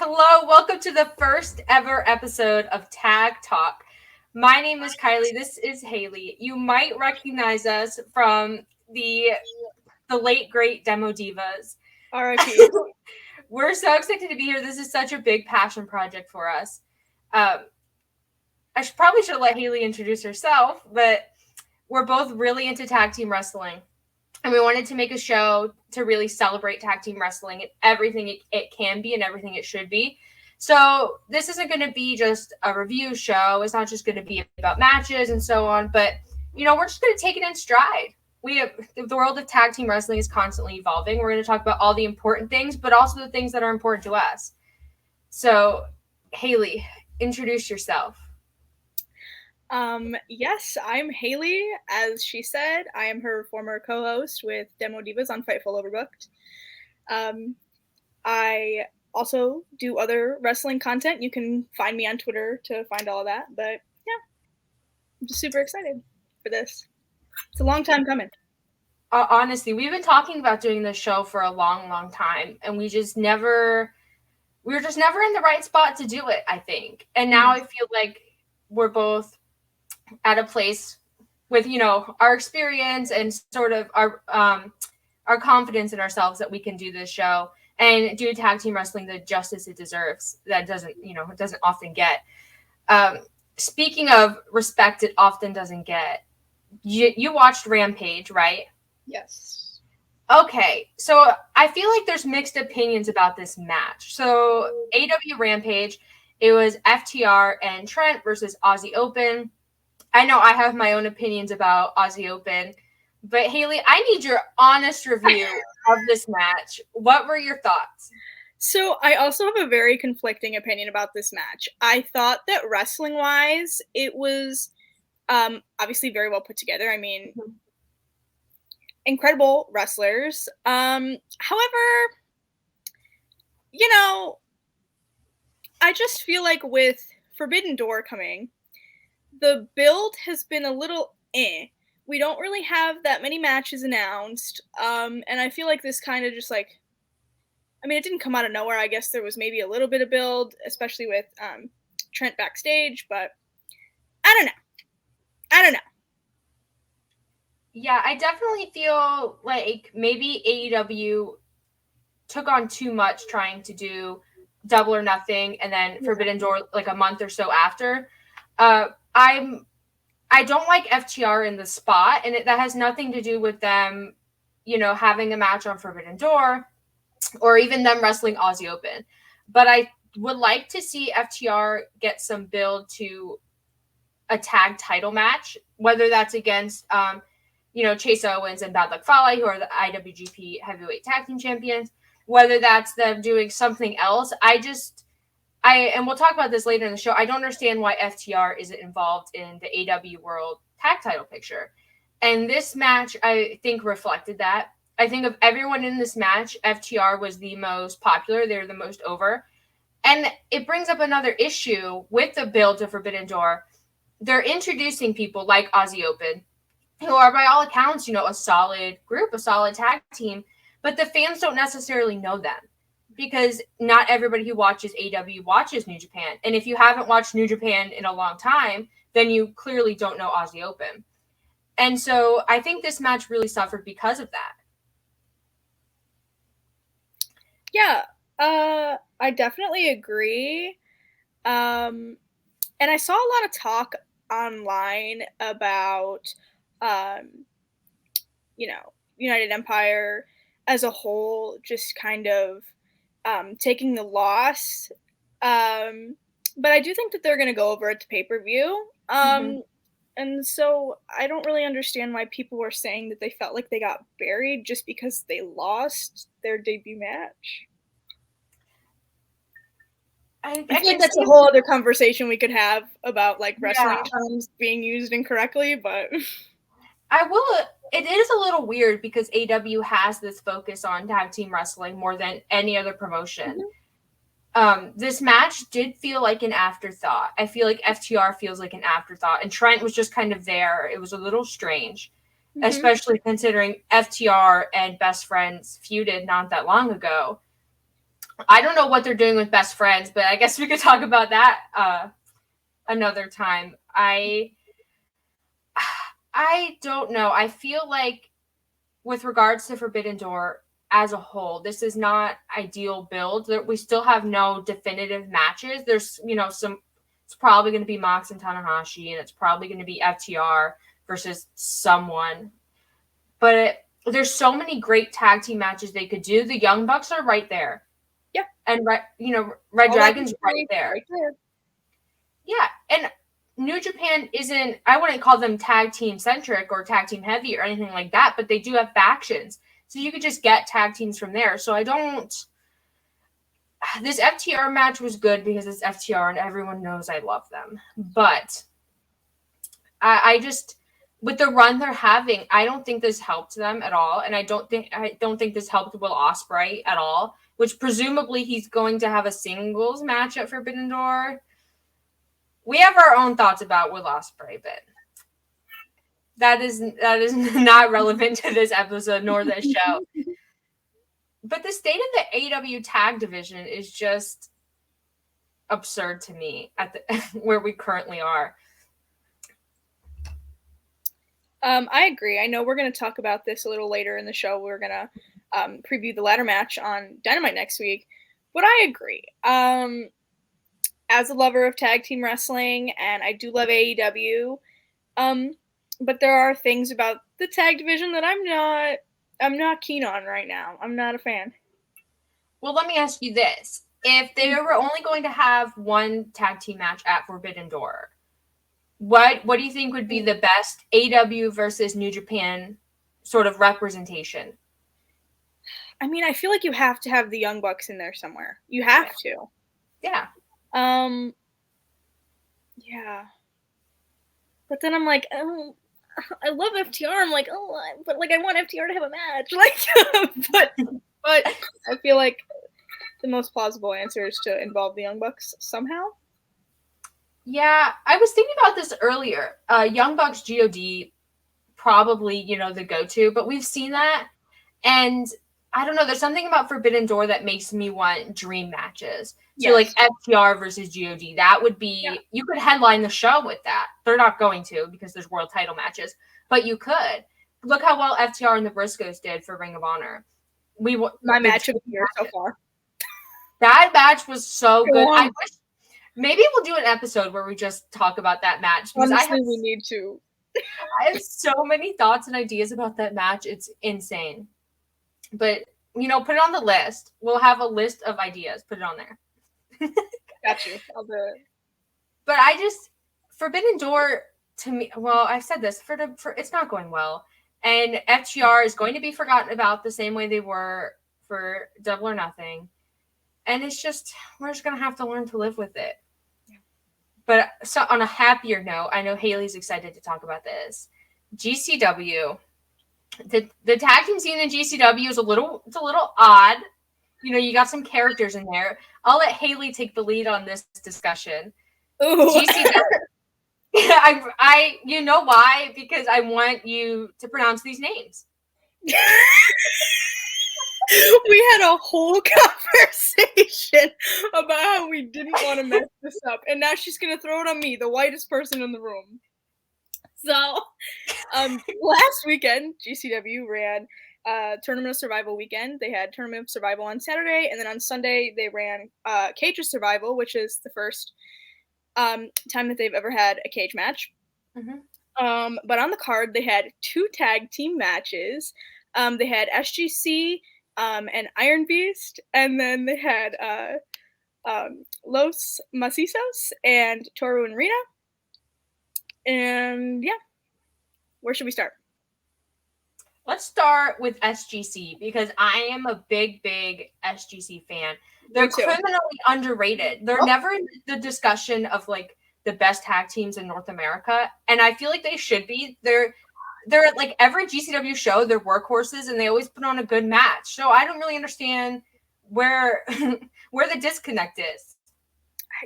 Hello, welcome to the first ever episode of Tag Talk. My name is Kylie. This is Haley. You might recognize us from the late great Demo Divas. R.I.P. We're so excited to be here. This is such a big passion project for us. I probably should have let Haley introduce herself, but we're both really into tag team wrestling. And we wanted to make a show to really celebrate tag team wrestling and everything it can be and everything it should be. So this isn't going to be just a review show. It's not just going to be about matches and so on. But, we're just going to take it in stride. The world of tag team wrestling is constantly evolving. We're going to talk about all the important things, but also the things that are important to us. So, Haley, introduce yourself. Yes, I'm Haley. As she said, I am her former co-host with Demo Divas on Fightful Overbooked. I also do other wrestling content. You can find me on Twitter to find all of that. But yeah, I'm just super excited for this. It's a long time coming. Honestly, we've been talking about doing this show for a long, long time, and we were just never in the right spot to do it, I think. And now I feel like we're both at a place with, our experience and sort of our confidence in ourselves that we can do this show and do tag team wrestling the justice it deserves. That doesn't often get. Speaking of respect, it often doesn't get. You watched Rampage, right? Yes. Okay, so I feel like there's mixed opinions about this match. So AEW Rampage, it was FTR and Trent versus Aussie Open. I know I have my own opinions about Aussie Open, but Haley, I need your honest review of this match. What were your thoughts? So I also have a very conflicting opinion about this match. I thought that wrestling-wise, it was obviously very well put together. I mean, incredible wrestlers. However, I just feel like with Forbidden Door coming, the build has been a little We don't really have that many matches announced. And I feel like this kind of just it didn't come out of nowhere. I guess there was maybe a little bit of build, especially with Trent backstage, but I don't know. Yeah, I definitely feel like maybe AEW took on too much trying to do Double or Nothing and then Forbidden Door like a month or so after. I don't like FTR in the spot, and that has nothing to do with them, having a match on Forbidden Door or even them wrestling Aussie Open. But I would like to see FTR get some build to a tag title match, whether that's against, Chase Owens and Bad Luck Fale, who are the IWGP Heavyweight Tag Team Champions, whether that's them doing something else. And we'll talk about this later in the show. I don't understand why FTR isn't involved in the AEW World Tag Title picture. And this match, I think, reflected that. I think of everyone in this match, FTR was the most popular. They're the most over. And it brings up another issue with the build to Forbidden Door. They're introducing people like Aussie Open, who are, by all accounts, a solid group, a solid tag team. But the fans don't necessarily know them, because not everybody who watches AEW watches New Japan. And if you haven't watched New Japan in a long time, then you clearly don't know Aussie Open. And so I think this match really suffered because of that. Yeah, I definitely agree. And I saw a lot of talk online about, United Empire as a whole just kind of taking the loss. But I do think that they're going to go over it to pay-per-view. And so I don't really understand why people were saying that they felt like they got buried just because they lost their debut match. I feel like that's a whole other conversation we could have about wrestling terms being used incorrectly, but it is a little weird because AEW has this focus on tag team wrestling more than any other promotion. This match did feel like an afterthought. I feel like FTR feels like an afterthought, and Trent was just kind of there. It was a little strange, especially considering FTR and Best Friends feuded not that long ago. I don't know what they're doing with Best Friends, but I guess we could talk about that another time. I don't know. I feel like with regards to Forbidden Door as a whole, this is not ideal build. We still have no definitive matches. There's, it's probably going to be Mox and Tanahashi, and it's probably going to be FTR versus someone. But there's so many great tag team matches they could do. The Young Bucks are right there. Yeah. And, Red Dragon's right there. Right there. Yeah. And New Japan isn't, I wouldn't call them tag team centric or tag team heavy or anything like that, but they do have factions. So you could just get tag teams from there. So this FTR match was good because it's FTR and everyone knows I love them. But I just, with the run they're having, I don't think this helped them at all. And I don't think this helped Will Ospreay at all, which presumably he's going to have a singles match at Forbidden Door. We have our own thoughts about Will Ospreay, but that is not relevant to this episode nor this show. But the state of the AEW tag division is just absurd to me at where we currently are. I agree. I know we're going to talk about this a little later in the show. We're going to preview the ladder match on Dynamite next week. But I agree. As a lover of tag team wrestling, and I do love AEW, but there are things about the tag division that I'm not keen on right now. I'm not a fan. Well, let me ask you this. If they were only going to have one tag team match at Forbidden Door, what do you think would be the best AEW versus New Japan sort of representation? I mean, I feel like you have to have the Young Bucks in there somewhere. You have to. Yeah. Yeah. But then I'm like, oh, I love FTR. I'm like, but like I want FTR to have a match. Like, but I feel like the most plausible answer is to involve the Young Bucks somehow. Yeah, I was thinking about this earlier. Young Bucks GOD probably, the go-to, but we've seen that. And I don't know, there's something about Forbidden Door that makes me want dream matches. So like FTR versus GOD, that would be, you could headline the show with that. They're not going to because there's world title matches, but you could. Look how well FTR and the Briscoes did for Ring of Honor. My match of the year so far. That match was so good. I wish maybe we'll do an episode where we just talk about that match. Honestly, we need to. I have so many thoughts and ideas about that match. It's insane. But, put it on the list. We'll have a list of ideas. Put it on there. Got you. I'll do it. But Forbidden Door, to me, well, I've said this, for it's not going well. And FTR is going to be forgotten about the same way they were for Double or Nothing. And it's just, we're just going to have to learn to live with it. Yeah. But so on a happier note, I know Haley's excited to talk about this. GCW. The tag team scene in GCW is a little odd. You got some characters in there. I'll let Haley take the lead on this discussion. Ooh. GCW. I you know why? Because I want you to pronounce these names. We had a whole conversation about how we didn't want to mess this up, and now she's gonna throw it on me, the whitest person in the room. So, last weekend, GCW ran Tournament of Survival weekend. They had Tournament of Survival on Saturday, and then on Sunday they ran Cage of Survival, which is the first time that they've ever had a cage match. Mm-hmm. But on the card, they had 2 tag team matches. They had SGC and Iron Beast, and then they had Los Macizos and Toru and Rina. And yeah, where should we start? Let's start with SGC because I am a big SGC fan. They're criminally underrated. They're never in the discussion of like the best tag teams in North America, and I feel like they should be. They're at like every GCW show. They're workhorses, and they always put on a good match. So I don't really understand where the disconnect is.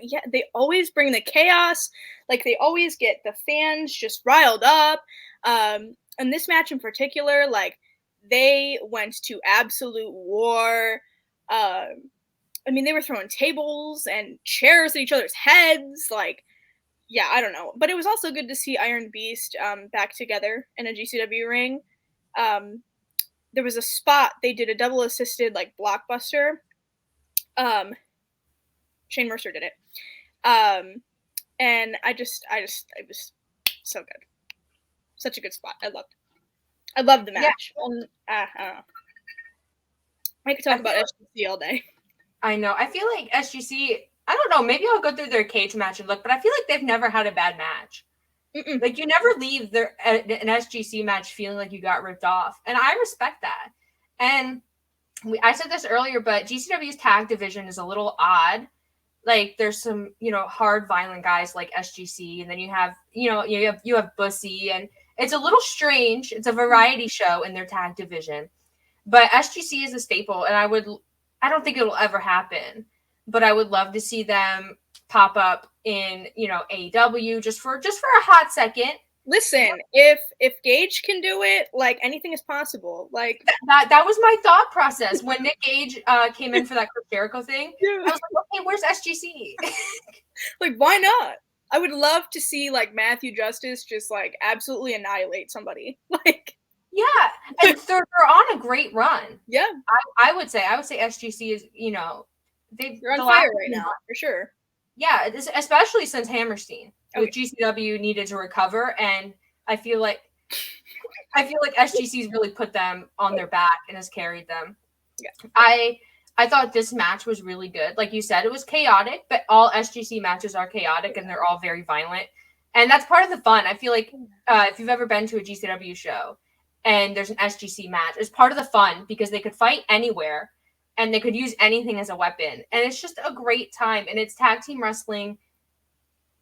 Yeah, they always bring the chaos. Like, they always get the fans just riled up. And this match in particular, like, they went to absolute war. I mean, they were throwing tables and chairs at each other's heads. Like, yeah, I don't know. But it was also good to see Iron Beast back together in a GCW ring. There was a spot they did a double assisted like blockbuster. Shane Mercer did it. And it was so good. Such a good spot. I loved the match. Yeah. I don't know. I could talk about SGC all day. I know. I feel like SGC, I don't know, maybe I'll go through their cage match and look, but I feel like they've never had a bad match. Mm-mm. Like, you never leave an SGC match feeling like you got ripped off. And I respect that. And I said this earlier, but GCW's tag division is a little odd. Like, there's some, hard, violent guys like SGC, and then you have, you have Bussy, and it's a little strange. It's a variety show in their tag division. But SGC is a staple, and I don't think it'll ever happen, but I would love to see them pop up in, AEW just for a hot second. Listen, if Gage can do it, like, anything is possible. Like, that was my thought process when Nick Gage came in for that Chris Jericho thing. Yeah. I was like, okay, where's SGC? Like, why not? I would love to see like Matthew Justice just like absolutely annihilate somebody. Like, yeah, and they're on a great run. Yeah, I would say SGC is, they're on fire right now for sure. Yeah, especially since Hammerstein, with GCW needed to recover, and I feel like SGC's really put them on their back and has carried them. Yeah, I thought this match was really good. Like you said, it was chaotic, but all SGC matches are chaotic and they're all very violent, and that's part of the fun. I feel like if you've ever been to a GCW show and there's an SGC match, it's part of the fun because they could fight anywhere. And they could use anything as a weapon. And it's just a great time. And it's tag team wrestling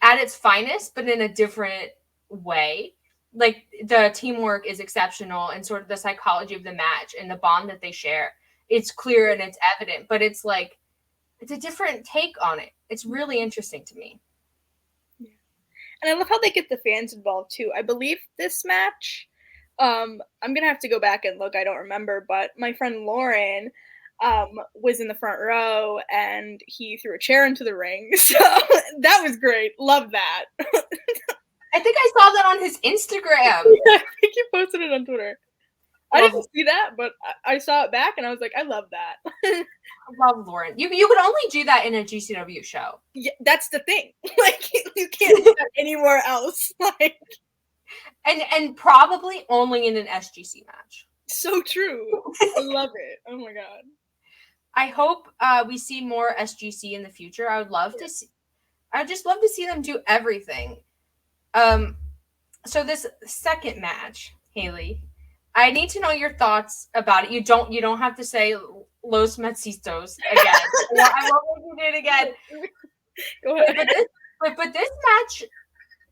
at its finest, but in a different way. Like, the teamwork is exceptional and sort of the psychology of the match and the bond that they share. It's clear and it's evident, but it's like, it's a different take on it. It's really interesting to me. Yeah. And I love how they get the fans involved too. I believe this match, I'm going to have to go back and look. I don't remember, but my friend Lauren was in the front row and he threw a chair into the ring. So that was great. Love that. I think I saw that on his Instagram. Yeah, I think he posted it on Twitter. I didn't see that, but I saw it back and I was like, I love that. I love Lauren. You could only do that in a GCW show. Yeah, that's the thing. Like, you can't do that anywhere else. Like, and probably only in an SGC match. So true. I love it. Oh my god. I hope we see more SGC in the future. I would love to see. I'd just love to see them do everything. So this second match, Haley, I need to know your thoughts about it. You don't have to say Los Metsitos again. I won't make you do it again. Go ahead. But this match,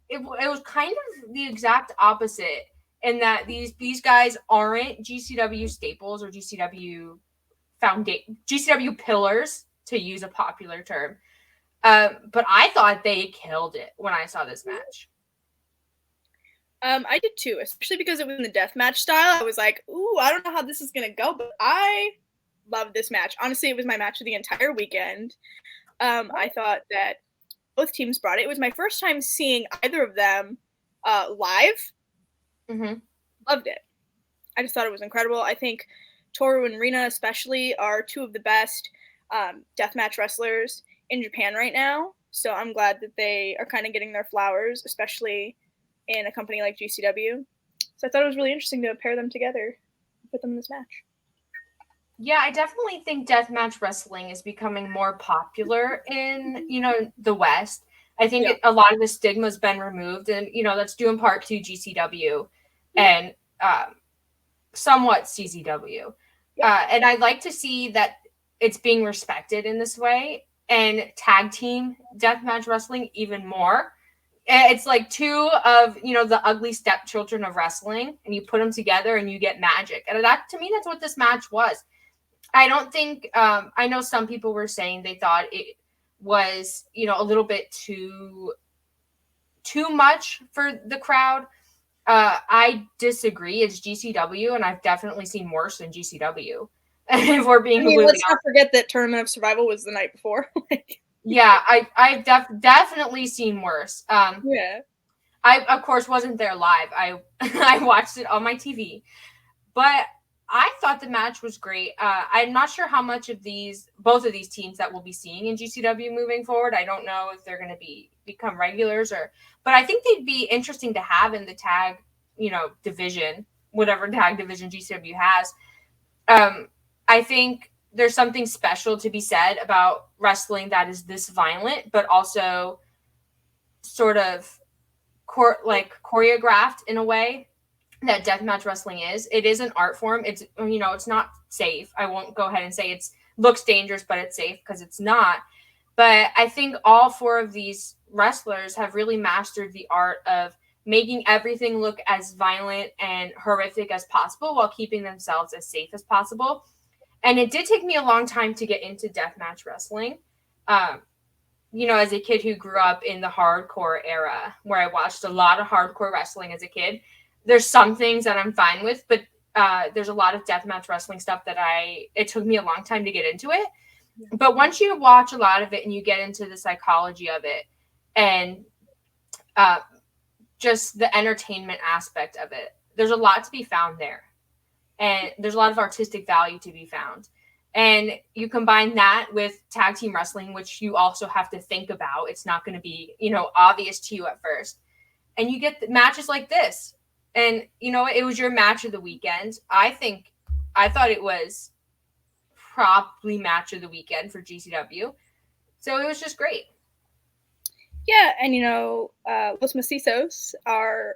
it was kind of the exact opposite in that these guys aren't GCW staples or GCW pillars, to use a popular term. But I thought they killed it when I saw this match. I did too, especially because it was in the deathmatch style. I was like, ooh, I don't know how this is going to go, but I loved this match. Honestly, it was my match of the entire weekend. I thought that both teams brought it. It was my first time seeing either of them live. Mm-hmm. Loved it. I just thought it was incredible. I think Toru and Rina especially are two of the best deathmatch wrestlers in Japan right now. So I'm glad that they are kind of getting their flowers, especially in a company like GCW. So I thought it was really interesting to pair them together and put them in this match. Yeah, I definitely think deathmatch wrestling is becoming more popular in, the West. I think a lot of the stigma has been removed, and, that's due in part to GCW and somewhat CZW. And I'd like to see that it's being respected in this way, and tag team deathmatch wrestling even more. It's like two of, the ugly stepchildren of wrestling, and you put them together and you get magic. And that, to me, that's what this match was. I don't think, I know some people were saying they thought it was, a little bit too much for the crowd. I disagree. It's GCW, and I've definitely seen worse than GCW. If we're being completely let's not forget that Tournament of Survival was the night before. Yeah, I've definitely seen worse. Yeah. I of course wasn't there live. I watched it on my TV, but I thought the match was great. I'm not sure how much of both of these teams that we'll be seeing in GCW moving forward. I don't know if they're going to become regulars but I think they'd be interesting to have in the tag, division, whatever tag division GCW has. I think there's something special to be said about wrestling that is this violent, but also sort of choreographed in a way that deathmatch wrestling is. It is an art form. It's not safe. I won't go ahead and say it looks dangerous, but it's safe, because it's not. But I think all four of these wrestlers have really mastered the art of making everything look as violent and horrific as possible while keeping themselves as safe as possible. And it did take me a long time to get into deathmatch wrestling. As a kid who grew up in the hardcore era, where I watched a lot of hardcore wrestling as a kid, there's some things that I'm fine with, but there's a lot of deathmatch wrestling stuff that it took me a long time to get into it. But once you watch a lot of it and you get into the psychology of it and just the entertainment aspect of it, there's a lot to be found there. And there's a lot of artistic value to be found. And you combine that with tag team wrestling, which you also have to think about. It's not going to be, obvious to you at first. And you get matches like this. And, it was your match of the weekend. I thought it was probably match of the weekend for GCW. So it was just great. Yeah, and Los Macizos are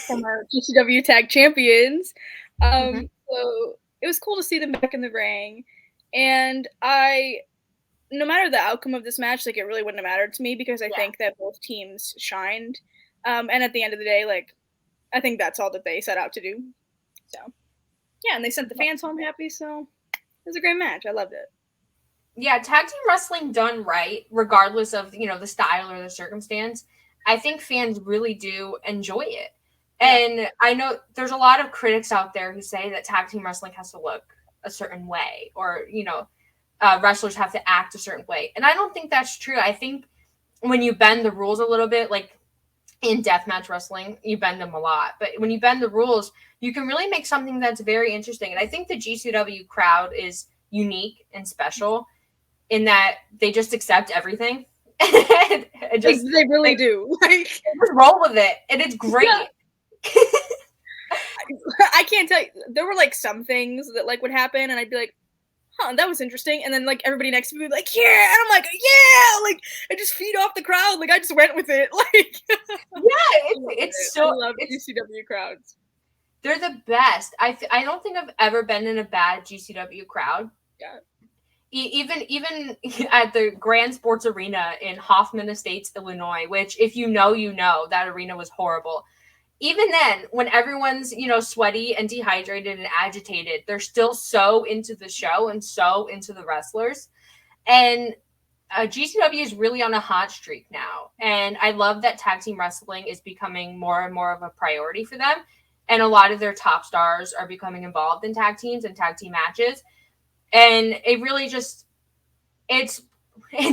former GCW Tag Champions. So it was cool to see them back in the ring. And no matter the outcome of this match, it really wouldn't have mattered to me, because I think that both teams shined. And at the end of the day, I think that's all that they set out to do. So, yeah, and they sent the fans home happy, so it was a great match. I loved it. Yeah, tag team wrestling done right, regardless of, the style or the circumstance, I think fans really do enjoy it. And I know there's a lot of critics out there who say that tag team wrestling has to look a certain way, or, wrestlers have to act a certain way. And I don't think that's true. I think when you bend the rules a little bit, like in deathmatch wrestling, you bend them a lot. But when you bend the rules, you can really make something that's very interesting. And I think the GCW crowd is unique and special in that they just accept everything. They really do. Just roll with it, and it's great. Yeah. I can't tell you. There were some things that would happen, and I'd be like, "Huh, that was interesting." And then everybody next to me would be like, "Yeah," and I'm like, "Yeah!" I just feed off the crowd. I just went with it. It's so. I love GCW crowds. They're the best. I don't think I've ever been in a bad GCW crowd. Yeah. Even at the Grand Sports Arena in Hoffman Estates, Illinois, which if you know, that arena was horrible. Even then, when everyone's, sweaty and dehydrated and agitated, they're still so into the show and so into the wrestlers. And GCW is really on a hot streak now. And I love that tag team wrestling is becoming more and more of a priority for them. And a lot of their top stars are becoming involved in tag teams and tag team matches. And it really just, it's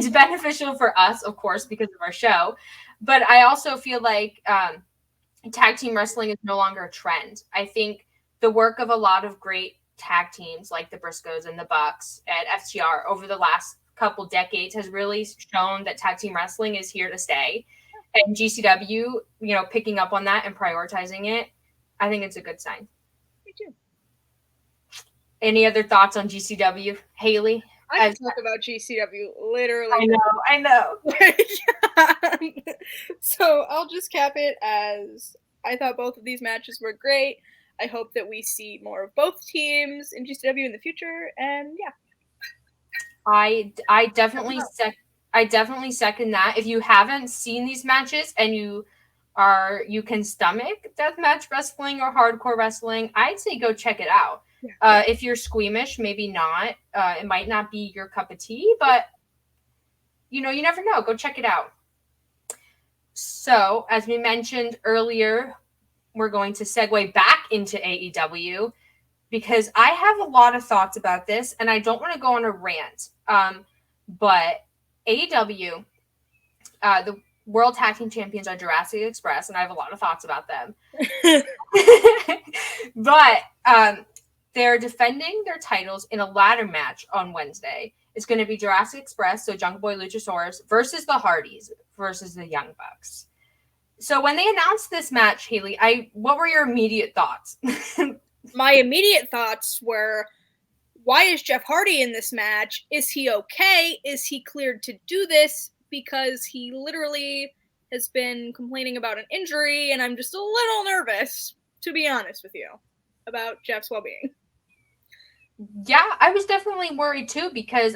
beneficial for us, of course, because of our show. But I also feel like tag team wrestling is no longer a trend. I think the work of a lot of great tag teams like the Briscoes and the Bucks at FTR over the last couple decades has really shown that tag team wrestling is here to stay. And GCW, picking up on that and prioritizing it, I think it's a good sign. Me too. Any other thoughts on GCW, Haley? I can talk about GCW literally. I know. So I'll just cap it as I thought both of these matches were great. I hope that we see more of both teams in GCW in the future. And yeah. I definitely second that. If you haven't seen these matches and you can stomach deathmatch wrestling or hardcore wrestling, I'd say go check it out. Yeah. If you're squeamish, maybe not. It might not be your cup of tea, but you never know. Go check it out. So, as we mentioned earlier, we're going to segue back into AEW. because I have a lot of thoughts about this, and I don't want to go on a rant. But AEW, the World Tag Team Champions are Jurassic Express, and I have a lot of thoughts about them. But they're defending their titles in a ladder match on Wednesday. It's going to be Jurassic Express, so Jungle Boy Luchasaurus, versus the Hardys, versus the Young Bucks. So when they announced this match, Haley, what were your immediate thoughts? My immediate thoughts were, why is Jeff Hardy in this match? Is he okay? Is he cleared to do this? Because he literally has been complaining about an injury, and I'm just a little nervous, to be honest with you, about Jeff's well-being. Yeah, I was definitely worried too, because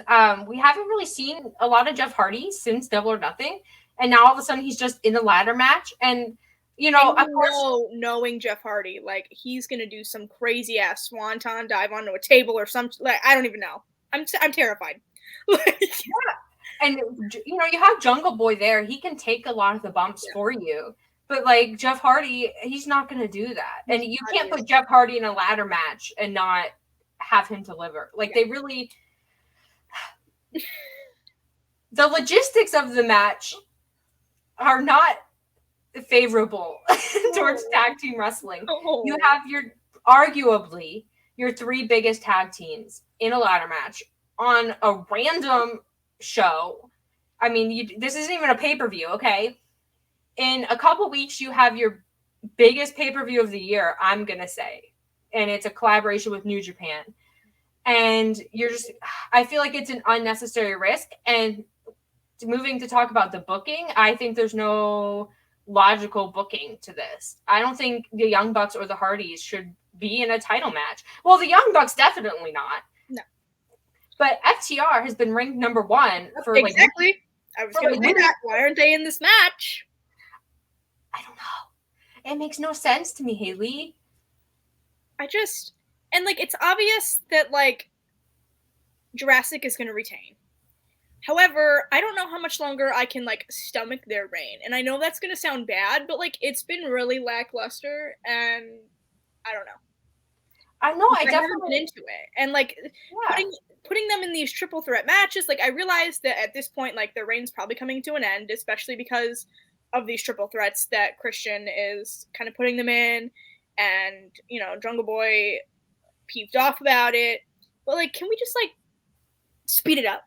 we haven't really seen a lot of Jeff Hardy since Double or Nothing, and now all of a sudden he's just in a ladder match, and of course, knowing Jeff Hardy, like, he's gonna do some crazy ass swanton dive onto a table or something. Like, I don't even know. I'm terrified. Yeah, and you have Jungle Boy there. He can take a lot of the bumps for you. But, like, Jeff Hardy, he's not going to do that. And you can't put Jeff Hardy in a ladder match and not have him deliver. Like, they really... The logistics of the match are not favorable towards tag team wrestling. You have arguably your three biggest tag teams in a ladder match on a random show. I mean, this isn't even a pay-per-view, okay? In a couple weeks, you have your biggest pay-per-view of the year, I'm going to say. And it's a collaboration with New Japan. And I feel like it's an unnecessary risk. And moving to talk about the booking, I think there's no logical booking to this. I don't think the Young Bucks or the Hardys should be in a title match. Well, the Young Bucks definitely not. No. But FTR has been ranked number one for exactly. I was going to say that. Why aren't they in this match? I don't know. It makes no sense to me, Haley. It's obvious that, like, Jurassic is going to retain. However, I don't know how much longer I can, like, stomach their reign. And I know that's going to sound bad, but, like, it's been really lackluster, and I don't know. I know, I definitely haven't been into it. And, like, putting them in these triple threat matches, like, I realize that at this point, like, their reign's probably coming to an end, especially because of these triple threats that Christian is kind of putting them in, and, Jungle Boy peeved off about it. But, like, can we just, like, speed it up?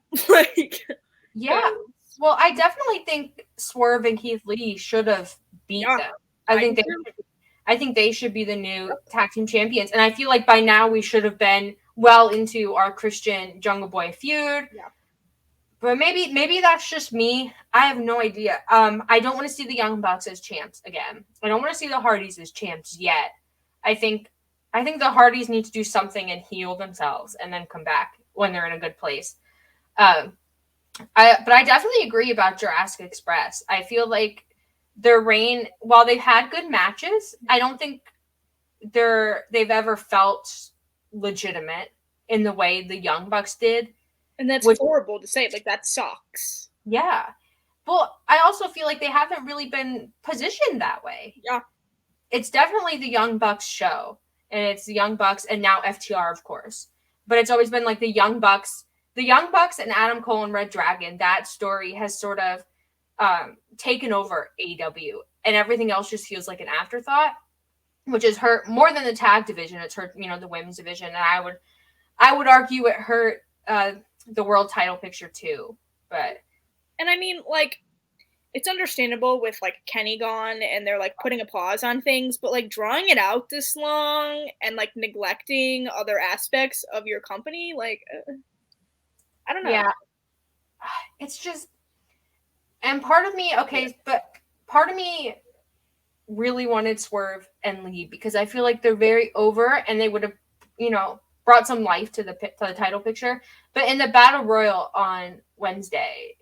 Yeah. Well, I definitely think Swerve and Keith Lee should have beat them. I think they should be the new tag team champions. And I feel like by now we should have been well into our Christian Jungle Boy feud. Yeah. But maybe that's just me. I have no idea. I don't want to see the Young Bucks as champs again. I don't want to see the Hardys as champs yet. I think the Hardys need to do something and heal themselves and then come back when they're in a good place. But I definitely agree about Jurassic Express. I feel like their reign, while they've had good matches, I don't think they've ever felt legitimate in the way the Young Bucks did. And that's horrible to say. Like, that sucks. Yeah. Well, I also feel like they haven't really been positioned that way. Yeah. It's definitely the Young Bucks show. And it's the Young Bucks and now FTR, of course. But it's always been like the Young Bucks and Adam Cole and Red Dragon. That story has sort of taken over AEW. And everything else just feels like an afterthought, which has hurt more than the tag division. It's hurt, the women's division. And I would argue it hurt the world title picture too. And I mean, like, it's understandable with, like, Kenny gone and they're, like, putting a pause on things, but, like, drawing it out this long and, like, neglecting other aspects of your company, like, I don't know. Yeah. It's just, and part of me really wanted Swerve and Lee because I feel like they're very over and they would have, brought some life to the title picture. But in the Battle Royal on Wednesday,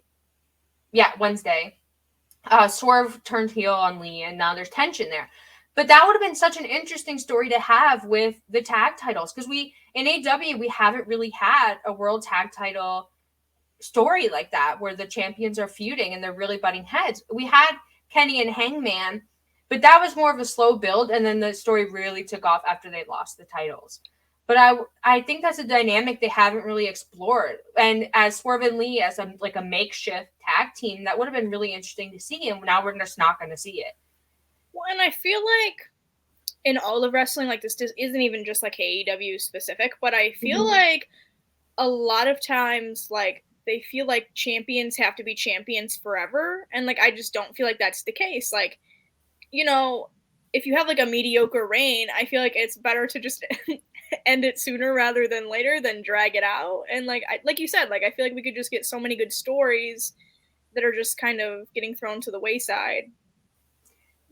Swerve turned heel on Lee, and now there's tension there. But that would have been such an interesting story to have with the tag titles, because in AEW, we haven't really had a world tag title story like that, where the champions are feuding and they're really butting heads. We had Kenny and Hangman, but that was more of a slow build, and then the story really took off after they lost the titles. But I think that's a dynamic they haven't really explored. And as Swerve and Lee as a makeshift tag team, that would have been really interesting to see. And now we're just not going to see it. Well, and I feel like in all of wrestling, like this isn't even just like AEW specific, but I feel like a lot of times, like they feel like champions have to be champions forever, and like I just don't feel like that's the case. Like, you know, if you have like a mediocre reign, I feel like it's better to just end it sooner rather than later than drag it out. And like you said, like I feel like we could just get so many good stories that are just kind of getting thrown to the wayside.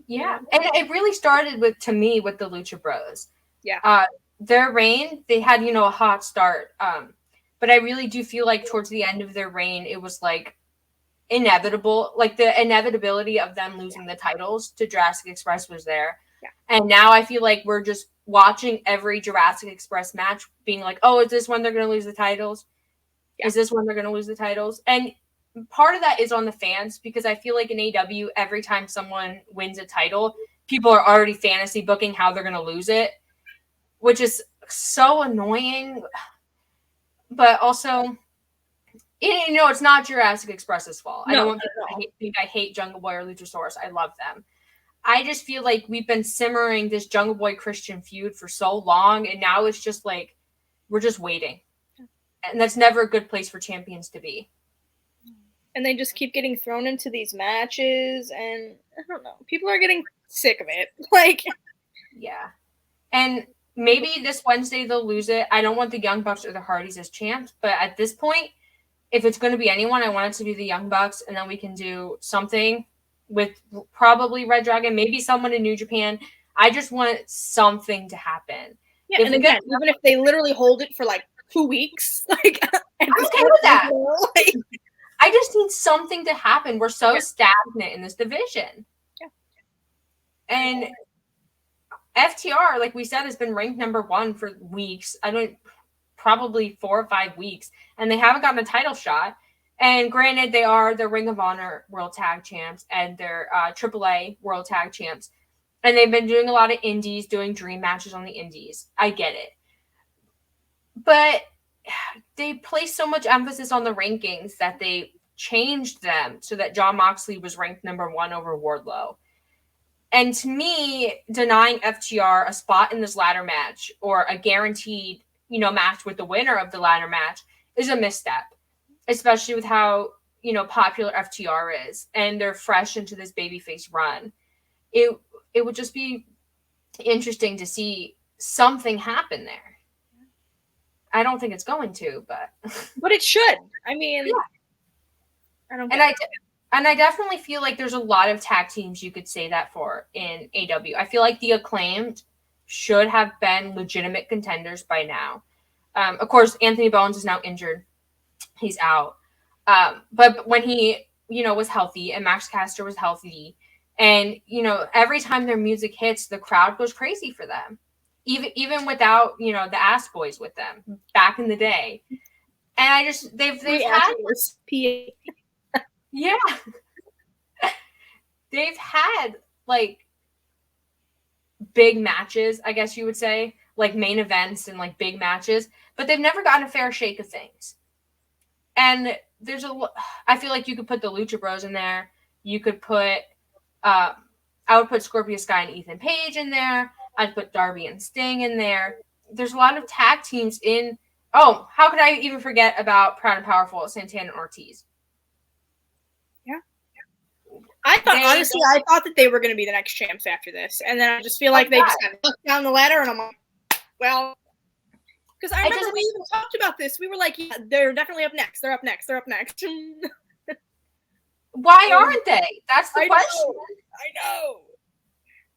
Yeah, and it really started with the Lucha Bros. Yeah. Their reign, they had a hot start. But I really do feel like towards the end of their reign, it was like inevitable, like the inevitability of them losing the titles to Jurassic Express was there. Yeah. And now I feel like we're just watching every Jurassic Express match being like, oh, is this when they're going to lose the titles? Yeah. Is this when they're going to lose the titles? And part of that is on the fans, because I feel like in AEW, every time someone wins a title, people are already fantasy booking how they're going to lose it, which is so annoying. But also, it's not Jurassic Express's fault. No, I don't want people to think I hate Jungle Boy or Luchasaurus. I love them. I just feel like we've been simmering this Jungle Boy Christian feud for so long, and now it's just like we're just waiting. And that's never a good place for champions to be. And they just keep getting thrown into these matches, and I don't know. People are getting sick of it. Like, yeah. And maybe this Wednesday they'll lose it. I don't want the Young Bucks or the Hardys as champs, but at this point, if it's going to be anyone, I want it to be the Young Bucks, and then we can do something with probably Red Dragon, maybe someone in New Japan. I just want something to happen. Yeah, and again, even if they literally hold it for like 2 weeks, like I'm okay with that. Like, I just need something to happen. We're so stagnant in this division. Yeah. And FTR, like we said, has been ranked number 1 for weeks. Probably 4 or 5 weeks, and they haven't gotten a title shot. And granted, they are the Ring of Honor World Tag Champs and they're AAA World Tag Champs. And they've been doing a lot of indies, doing dream matches on the indies. I get it. But they placed so much emphasis on the rankings that they changed them so that Jon Moxley was ranked number 1 over Wardlow. And to me, denying FTR a spot in this ladder match or a guaranteed match with the winner of the ladder match is a misstep, especially with how, popular FTR is and they're fresh into this babyface run. It would just be interesting to see something happen there. I don't think it's going to, but it should. I mean, yeah. I don't. And I definitely feel like there's a lot of tag teams you could say that for in AEW. I feel like the Acclaimed should have been legitimate contenders by now. Of course, Anthony Bowens is now injured. He's out. But when he, was healthy and Max Caster was healthy and, every time their music hits, the crowd goes crazy for them. Even without, the Ass Boys with them back in the day. And they've had yeah. They've had like big matches, I guess you would say, like main events and like big matches, but they've never gotten a fair shake of things. And I feel like you could put the Lucha Bros in there. You could put, I would put Scorpio Sky and Ethan Page in there. I'd put Darby and Sting in there. There's a lot of tag teams in. Oh, how could I even forget about Proud and Powerful, Santana and Ortiz? Yeah. I thought that they were going to be the next champs after this. And then I just feel like they just got hooked down the ladder. And I'm like, well, because I remember we even talked about this. We were like, yeah, they're definitely up next. They're up next. They're up next. Why aren't they? That's the question. I know.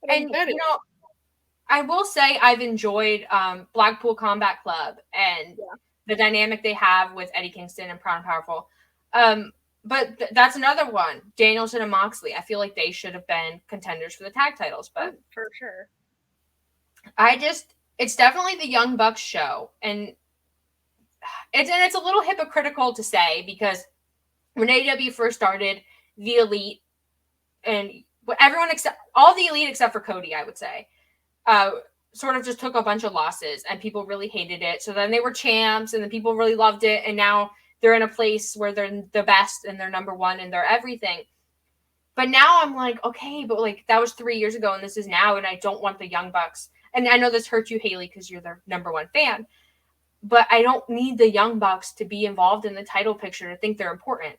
And, I will say I've enjoyed Blackpool Combat Club and the dynamic they have with Eddie Kingston and Proud and Powerful. But that's another one. Danielson and Moxley. I feel like they should have been contenders for the tag titles. But for sure. It's definitely the Young Bucks show. And it's a little hypocritical to say because when AEW first started, the Elite and everyone all the Elite except for Cody, I would say, sort of just took a bunch of losses and people really hated it. So then they were champs and then people really loved it. And now they're in a place where they're the best and they're number one and they're everything. But now I'm like, okay, but like that was 3 years ago and this is now. And I don't want the Young Bucks. And I know this hurts you, Haley, because you're their number one fan. But I don't need the Young Bucks to be involved in the title picture to think they're important.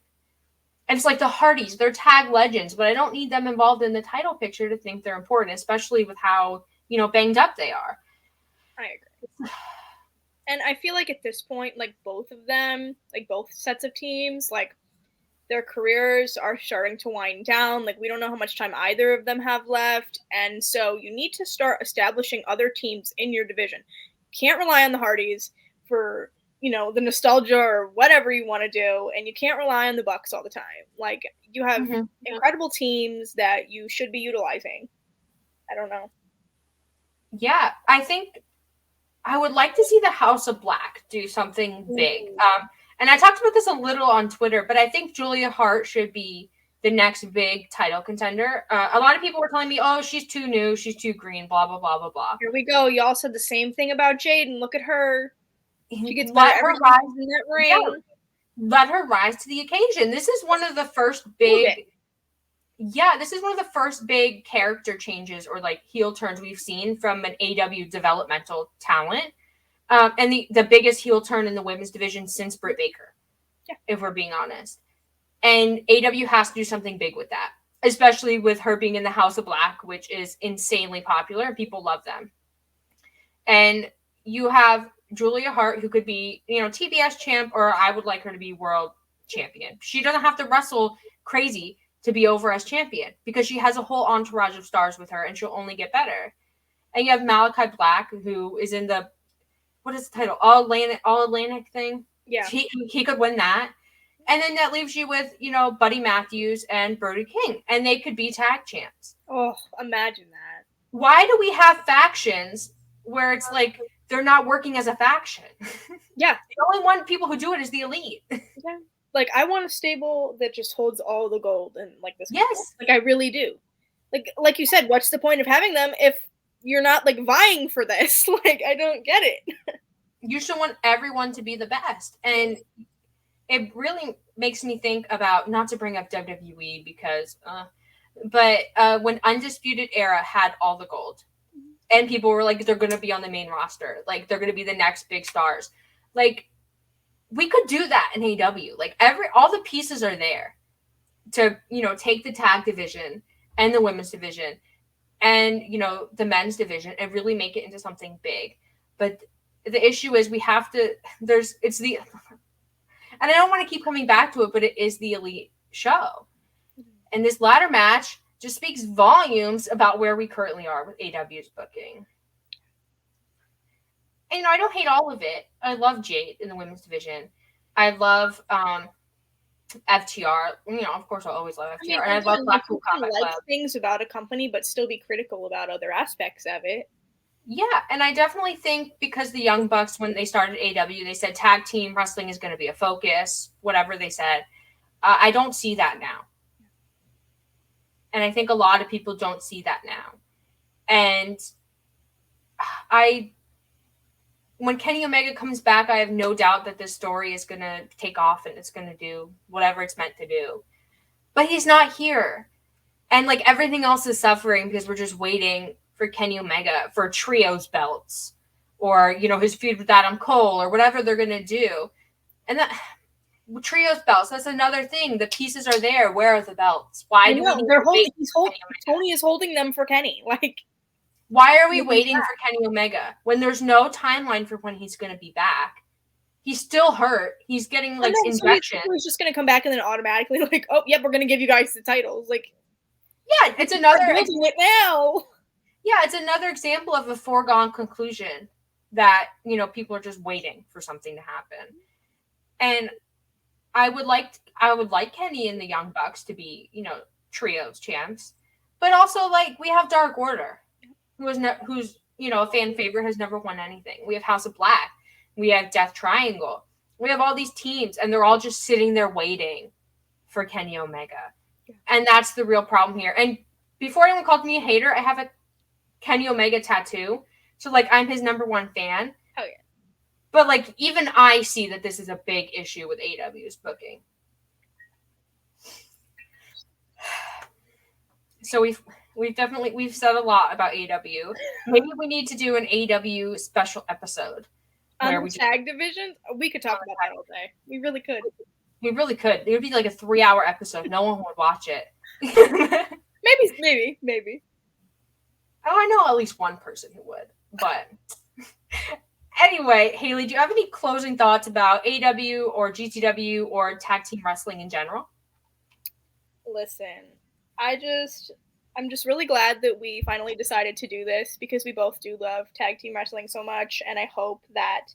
And it's like the Hardys, they're tag legends, but I don't need them involved in the title picture to think they're important, especially with how, banged up they are. I agree. And I feel like at this point, like both of them, like both sets of teams, like their careers are starting to wind down. Like we don't know how much time either of them have left. And so you need to start establishing other teams in your division. You can't rely on the Hardys for, the nostalgia or whatever you want to do. And you can't rely on the Bucks all the time. Like you have incredible teams that you should be utilizing. I don't know. Yeah, I think I would like to see the House of Black do something big. And I talked about this a little on Twitter, but I think Julia Hart should be the next big title contender. A lot of people were telling me, oh, she's too new, she's too green, blah, blah, blah, blah, blah. Here we go. Y'all said the same thing about Jade, and look at her. She gets better every time in that ring. Yeah, let her rise to the occasion. This is one of the first big... Yeah, this is one of the first big character changes or like heel turns we've seen from an AEW developmental talent. And the biggest heel turn in the women's division since Britt Baker, if we're being honest. And AEW has to do something big with that, especially with her being in the House of Black, which is insanely popular and people love them. And you have Julia Hart, who could be, TBS champ, or I would like her to be world champion. She doesn't have to wrestle crazy to be over as champion because she has a whole entourage of stars with her and she'll only get better. And you have Malachi Black, who is in the, what is the title? All Atlantic thing? Yeah. He could win that. And then that leaves you with, Buddy Matthews and Brody King. And they could be tag champs. Oh, imagine that. Why do we have factions where it's like they're not working as a faction? Yeah. The only one people who do it is the Elite. Yeah. Like, I want a stable that just holds all the gold and like this. Yes. Like, I really do. Like you said, what's the point of having them if you're not, like, vying for this? Like, I don't get it. You should want everyone to be the best. And it really makes me think about, not to bring up WWE because, but when Undisputed Era had all the gold and people were like, they're going to be on the main roster. Like, they're going to be the next big stars. Like, we could do that in AEW. Like all the pieces are there to, take the tag division and the women's division and, the men's division and really make it into something big. But the issue is we have to, and I don't want to keep coming back to it, but it is the Elite show. And this ladder match just speaks volumes about where we currently are with AEW's booking. And, I don't hate all of it. I love Jade in the women's division. I love FTR. Of course, I'll always love FTR. And I love Blackpool Combat Club. Things about a company, but still be critical about other aspects of it. Yeah, and I definitely think because the Young Bucks, when they started AEW, they said tag team wrestling is going to be a focus, whatever they said. I don't see that now. And I think a lot of people don't see that now. And when Kenny Omega comes back, I have no doubt that this story is going to take off and it's going to do whatever it's meant to do. But he's not here. And like everything else is suffering because we're just waiting for Kenny Omega for trios belts or, his feud with Adam Cole or whatever they're going to do. And that trios belts, that's another thing. The pieces are there. Where are the belts? Why do they're holding? Tony is holding them for Kenny. Like, why are we waiting for Kenny Omega when there's no timeline for when he's going to be back? He's still hurt. He's getting like injections. So he's just going to come back and then automatically like, oh, yep, we're going to give you guys the titles. Like, yeah, it's another. It now. Yeah, it's another example of a foregone conclusion that people are just waiting for something to happen. And I would like Kenny and the Young Bucks to be trios champs, but also like we have Dark Order. Who's a fan favorite, has never won anything. We have House of Black. We have Death Triangle. We have all these teams, and they're all just sitting there waiting for Kenny Omega. And that's the real problem here. And before anyone called me a hater, I have a Kenny Omega tattoo So, like, I'm his number one fan. Oh, yeah. But, like, even I see that this is a big issue with AEW's booking. So we've said a lot about AEW. Maybe we need to do an AEW special episode. On the tag division? We could talk about that all day. We really could. We really could. It would be like a 3-hour episode. No one would watch it. Maybe. Oh, I know at least one person who would. But anyway, Haley, do you have any closing thoughts about AEW or GCW or tag team wrestling in general? Listen, I'm just really glad that we finally decided to do this because we both do love tag team wrestling so much, and I hope that,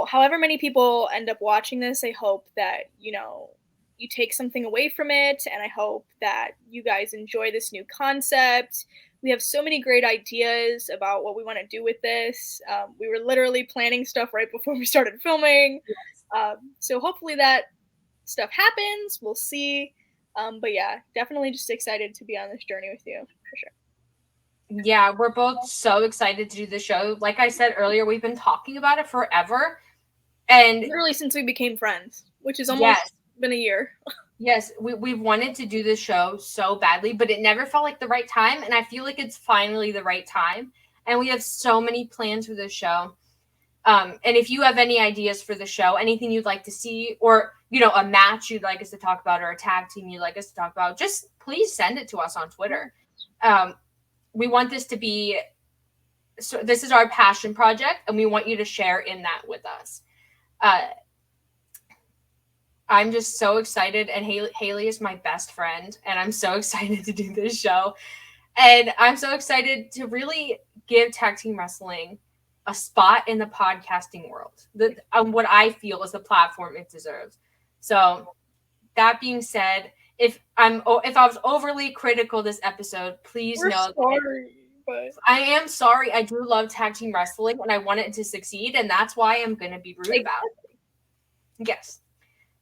however many people end up watching this, I hope that, you take something away from it, and I hope that you guys enjoy this new concept. We have so many great ideas about what we want to do with this. We were literally planning stuff right before we started filming. So hopefully that stuff happens. We'll see. But yeah, definitely just excited to be on this journey with you, for sure. Yeah, we're both so excited to do the show. Like I said earlier, we've been talking about it forever. And literally since we became friends, which is almost been a year. Yes, we've wanted to do this show so badly, but it never felt like the right time. And I feel like it's finally the right time. And we have so many plans for this show. And if you have any ideas for the show, anything you'd like to see, or, a match you'd like us to talk about, or a tag team you'd like us to talk about, just please send it to us on Twitter. We want this to be, so this is our passion project, and we want you to share in that with us. I'm just so excited, and Haley is my best friend, and I'm so excited to do this show. And I'm so excited to really give tag team wrestling a spot in the podcasting world, what I feel is the platform it deserves. So that being said, if I was overly critical this episode, please know but I am sorry. I do love tag team wrestling, and I want it to succeed, and that's why I'm going to be rude about it. Yes.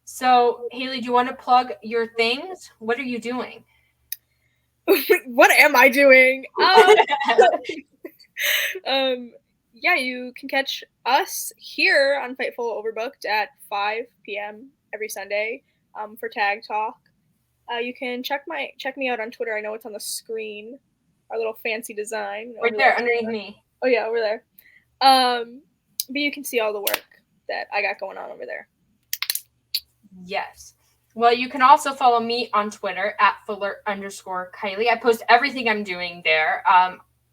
So, Haley, do you want to plug your things? What are you doing? What am I doing? Yeah, you can catch us here on Fightful Overbooked at 5 p.m. every Sunday for Tag Talk. You can check me out on Twitter. I know it's on the screen. Our little fancy design. Right there, underneath me. Oh, yeah, over there. But you can see all the work that I got going on over there. Yes. Well, you can also follow me on Twitter at Fuller_Kiley. I post everything I'm doing there.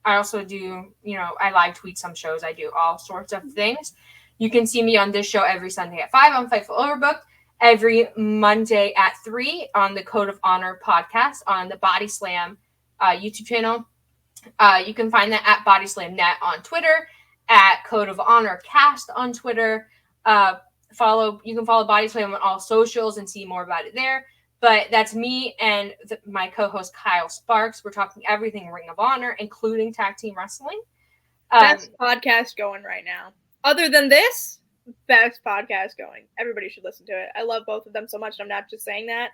I also do, I live tweet some shows. I do all sorts of things. You can see me on this show every Sunday at 5 on Fightful Overbooked, every Monday at 3 on the Code of Honor podcast on the Body Slam YouTube channel. You can find that at BodySlamNet on Twitter, at Code of Honor Cast on Twitter. You can follow Body Slam on all socials and see more about it there. But that's me and my co-host Kyle Sparks. We're talking everything Ring of Honor, including tag team wrestling. Best podcast going right now. Other than this, best podcast going. Everybody should listen to it. I love both of them so much. And I'm not just saying that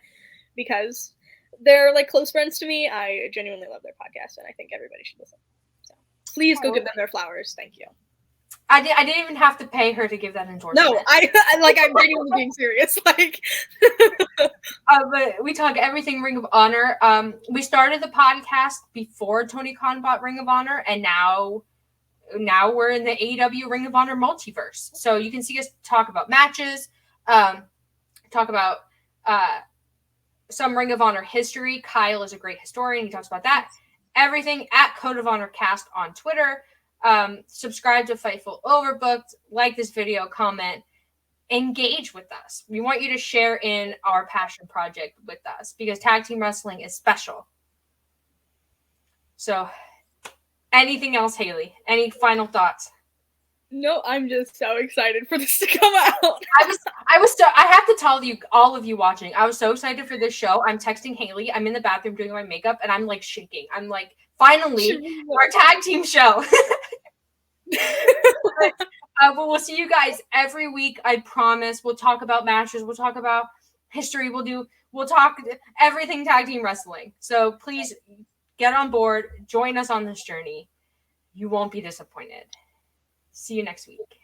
because they're like close friends to me. I genuinely love their podcast, and I think everybody should listen. So please go give them their flowers. Thank you. I didn't even have to pay her to give that endorsement. No, I'm genuinely being serious. But we talk everything Ring of Honor. We started the podcast before Tony Khan bought Ring of Honor, and now we're in the AEW Ring of Honor multiverse. So you can see us talk about matches, talk about some Ring of Honor history. Kyle is a great historian. He talks about that. Everything at Code of Honor Cast on Twitter. Subscribe to Fightful Overbooked, like this video, comment, engage with us. We want you to share in our passion project with us because tag team wrestling is special. So, anything else, Haley? Any final thoughts? No, I'm just so excited for this to come out. I have to tell you, all of you watching, I was so excited for this show. I'm texting Haley. I'm in the bathroom doing my makeup, and I'm like shaking. I'm like, finally, our tag team show. But we'll see you guys every week. I promise. We'll talk about matches. We'll talk about history. We'll talk everything tag team wrestling. So please get on board. Join us on this journey. You won't be disappointed. See you next week.